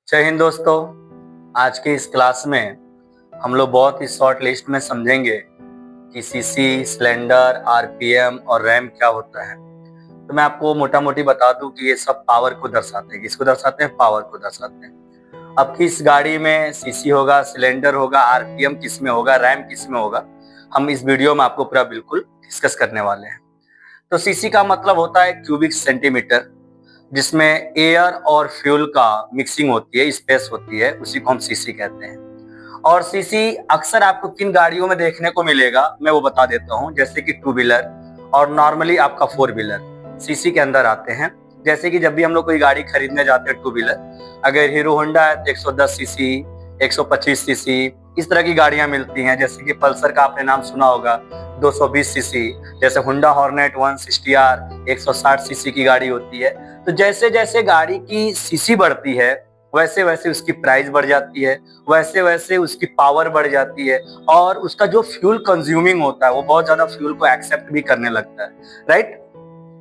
जय हिंद दोस्तों। आज की इस क्लास में हम लोग बहुत ही शॉर्ट लिस्ट में समझेंगे कि सीसी, सिलेंडर, आरपीएम और रैम क्या होता है। तो मैं आपको मोटा मोटी बता दूं कि ये सब पावर को दर्शाते हैं। किसको दर्शाते हैं? पावर को दर्शाते हैं। अब किस गाड़ी में सीसी होगा, सिलेंडर होगा, आरपीएम किस में होगा, रैम किस में होगा, हम इस वीडियो में आपको पूरा बिल्कुल डिस्कस करने वाले हैं। तो सीसी का मतलब होता है क्यूबिक सेंटीमीटर, जिसमें एयर और फ्यूल का मिक्सिंग होती है, स्पेस होती है, उसी को हम सीसी कहते हैं। और सीसी अक्सर आपको किन गाड़ियों में देखने को मिलेगा मैं वो बता देता हूँ। जैसे कि टू व्हीलर और नॉर्मली आपका फोर व्हीलर सीसी के अंदर आते हैं। जैसे कि जब भी हम लोग कोई गाड़ी खरीदने जाते हैं टू व्हीलर, अगर हीरो होंडा है तो 110 सीसी, 125 सीसी, इस तरह की गाड़ियां मिलती हैं। जैसे कि पल्सर का आपने नाम सुना होगा, 220 सीसी। जैसे हुंडा हॉर्नेट 160R 160 सीसी की गाड़ी होती है। तो जैसे जैसे गाड़ी की सीसी बढ़ती है वैसे वैसे उसकी प्राइस बढ़ जाती है, वैसे वैसे उसकी पावर बढ़ जाती है, और उसका जो फ्यूल कंज्यूमिंग होता है वो बहुत ज्यादा फ्यूल को एक्सेप्ट भी करने लगता है, राइट।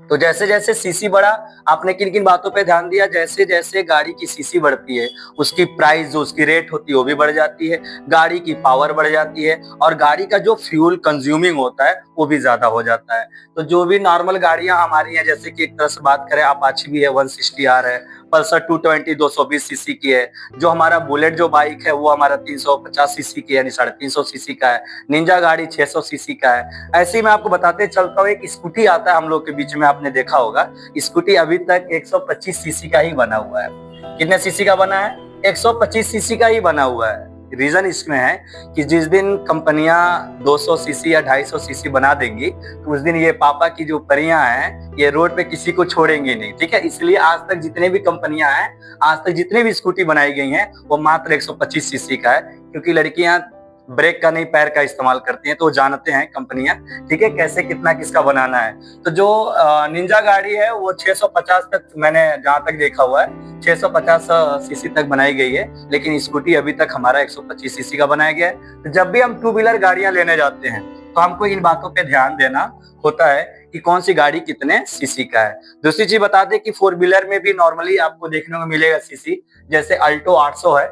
तो जैसे जैसे सीसी बढ़ा, आपने किन किन बातों पे ध्यान दिया? जैसे जैसे गाड़ी की सीसी बढ़ती है उसकी प्राइस, जो उसकी रेट होती है वो भी बढ़ जाती है, गाड़ी की पावर बढ़ जाती है, और गाड़ी का जो फ्यूल कंज्यूमिंग होता है वो भी ज्यादा हो जाता है। तो जो भी नॉर्मल गाड़ियां हमारी हैं, जैसे कि एक तरह से बात करें, अपाची भी है, 160R है, पल्सर 220 220 सीसी की है, जो हमारा बुलेट जो बाइक है वो हमारा 350 सीसी की यानी 350 सीसी का है, निंजा गाड़ी 600 सीसी का है। ऐसे ही मैं आपको बताते चलता हूँ, एक स्कूटी आता है हम लोग के बीच में, आपने देखा होगा, स्कूटी अभी तक 125 सीसी का ही बना हुआ है। कितने सीसी का बना है? 125 सीसी का ही बना हुआ है। रीजन इसमें है कि जिस दिन कंपनियां 200 सीसी या 250 सीसी बना देंगी तो उस दिन ये पापा की जो परियां हैं ये रोड पे किसी को छोड़ेंगी नहीं, ठीक है। इसलिए आज तक जितने भी कंपनियां हैं, आज तक जितने भी स्कूटी बनाई गई हैं वो मात्र 125 सीसी का है, क्योंकि लड़कियां ब्रेक का नहीं पैर का इस्तेमाल करती हैं, तो जानते हैं कंपनियां, ठीक है, कैसे कितना किसका बनाना है। तो जो निंजा गाड़ी है वो 650 तक, मैंने जहां तक देखा हुआ है 650 सीसी तक बनाई गई है, लेकिन स्कूटी अभी तक हमारा 125 सीसी का बनाया गया है। तो जब भी हम टू व्हीलर गाड़ियां लेने जाते हैं तो हमको इन बातों पे ध्यान देना होता है कि कौन सी गाड़ी कितने सीसी का है। दूसरी चीज बता दें कि फोर व्हीलर में भी नॉर्मली आपको देखने को मिलेगा सीसी। जैसे अल्टो 800 है,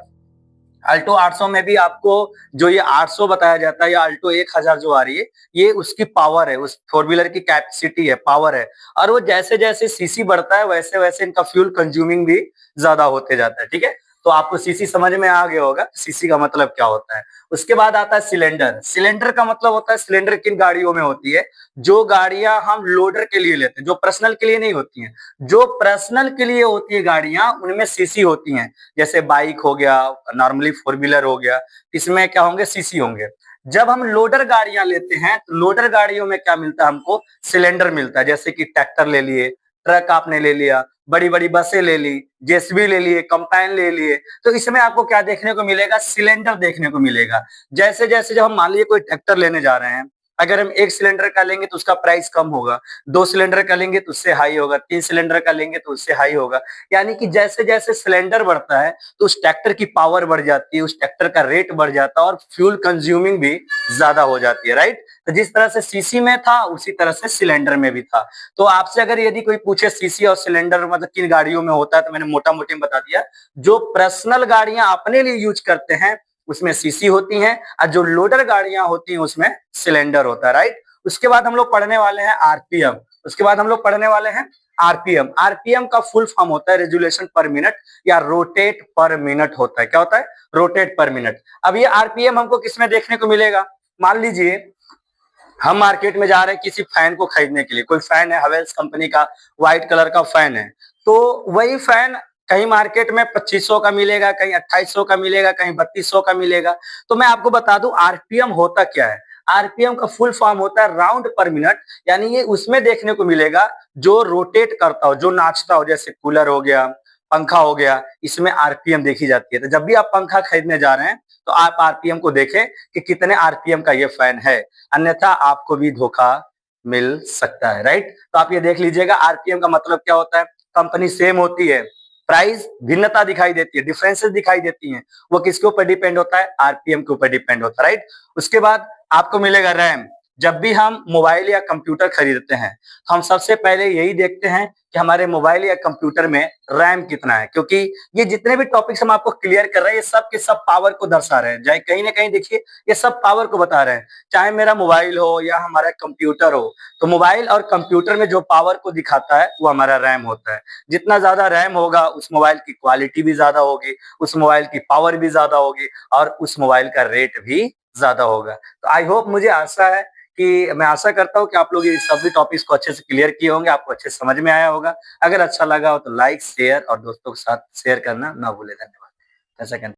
अल्टो 800 में भी आपको जो ये 800 बताया जाता है या अल्टो 1000 जो आ रही है, ये उसकी पावर है, उस फोर व्हीलर की कैपेसिटी है, पावर है। और वो जैसे जैसे सीसी बढ़ता है वैसे वैसे इनका फ्यूल कंज्यूमिंग भी ज्यादा होते जाता है, ठीक है। तो आपको सीसी समझ में आ गया होगा, सीसी का मतलब क्या होता है। उसके बाद आता है सिलेंडर। सिलेंडर का मतलब होता है, सिलेंडर किन गाड़ियों में होती है? जो गाड़ियां हम लोडर के लिए लेते हैं, जो पर्सनल के लिए नहीं होती हैं, जो पर्सनल के लिए होती है गाड़ियां, उनमें सीसी होती हैं। जैसे बाइक हो गया, नॉर्मली फोर व्हीलर हो गया, इसमें क्या होंगे? सीसी होंगे। जब हम लोडर गाड़ियां लेते हैं तो लोडर गाड़ियों में क्या मिलता है हमको? सिलेंडर मिलता है। जैसे कि ट्रैक्टर ले लिए, ट्रक आपने ले लिया, बड़ी बड़ी बसें ले ली, जेसीबी ले लिए, कंपाइन ले लिए, तो इसमें आपको क्या देखने को मिलेगा? सिलेंडर देखने को मिलेगा। जैसे जैसे जब हम मान लीजिए कोई ट्रैक्टर लेने जा रहे हैं, अगर हम एक सिलेंडर का लेंगे तो उसका प्राइस कम होगा, दो सिलेंडर का लेंगे तो उससे हाई होगा, तीन सिलेंडर का लेंगे तो उससे हाई होगा। यानी कि जैसे जैसे सिलेंडर बढ़ता है तो उस ट्रैक्टर की पावर बढ़ जाती है, उस ट्रैक्टर का रेट बढ़ जाता है, और फ्यूल कंज्यूमिंग भी ज्यादा हो जाती है, राइट। तो जिस तरह से सीसी में था उसी तरह से सिलेंडर में भी था। तो आपसे अगर यदि कोई पूछे सीसी और सिलेंडर मतलब किन गाड़ियों में होता है, तो मैंने मोटा मोटी बता दिया। जो पर्सनल गाड़ियां अपने लिए यूज करते हैं उसमें सीसी होती हैं, और जो लोडर गाड़ियां होती हैं उसमें सिलेंडर होता है, राइट। उसके बाद हम लोग पढ़ने वाले हैं आरपीएम। उसके बाद हम लोग पढ़ने वाले हैं आरपीएम। आरपीएम का फुल फॉर्म होता है रेजुलेशन पर मिनट या रोटेट पर मिनट होता है। क्या होता है? रोटेट पर मिनट। अब ये आरपीएम हमको किसमें देखने को मिलेगा? मान लीजिए हम मार्केट में जा रहे हैं किसी फैन को खरीदने के लिए। कोई फैन है, हैवेल्स कंपनी का व्हाइट कलर का फैन है, तो वही फैन कहीं मार्केट में 2500 का मिलेगा, कहीं 2800 का मिलेगा, कहीं 3200 का मिलेगा। तो मैं आपको बता दूं आरपीएम होता क्या है। आरपीएम का फुल फॉर्म होता है राउंड पर मिनट, यानी ये उसमें देखने को मिलेगा जो रोटेट करता हो, जो नाचता हो। जैसे कूलर हो गया, पंखा हो गया, इसमें आरपीएम देखी जाती है। तो जब भी आप पंखा खरीदने जा रहे हैं तो आप आरपीएम को देखें कि कितने आरपीएम का ये फैन है, अन्यथा आपको भी धोखा मिल सकता है, राइट। तो आप ये देख लीजिएगा आरपीएम का मतलब क्या होता है। कंपनी सेम होती है, प्राइस भिन्नता दिखाई देती है, डिफरेंसेस दिखाई देती हैं, वो किसके ऊपर डिपेंड होता है? आरपीएम के ऊपर डिपेंड होता है, राइट। उसके बाद आपको मिलेगा रैम। जब भी हम मोबाइल या कंप्यूटर खरीदते हैं तो हम सबसे पहले यही देखते हैं कि हमारे मोबाइल या कंप्यूटर में रैम कितना है, क्योंकि ये जितने भी टॉपिक्स हम आपको क्लियर कर रहे हैं ये सब के सब पावर को दर्शा रहे हैं। चाहे कहीं ना कहीं देखिए ये सब पावर को बता रहे हैं, चाहे मेरा मोबाइल हो या हमारा कंप्यूटर हो, तो मोबाइल और कंप्यूटर में जो पावर को दिखाता है वो हमारा रैम होता है। जितना ज्यादा रैम होगा उस मोबाइल की क्वालिटी भी ज्यादा होगी, उस मोबाइल की पावर भी ज्यादा होगी और उस मोबाइल का रेट भी ज्यादा होगा। तो आई होप, मुझे आशा है कि मैं आशा करता हूँ कि आप लोग ये सभी टॉपिक्स को अच्छे से क्लियर किए होंगे, आपको अच्छे से समझ में आया होगा। अगर अच्छा लगा हो तो लाइक, शेयर और दोस्तों के साथ शेयर करना ना भूले। धन्यवाद। ऐसा कहना।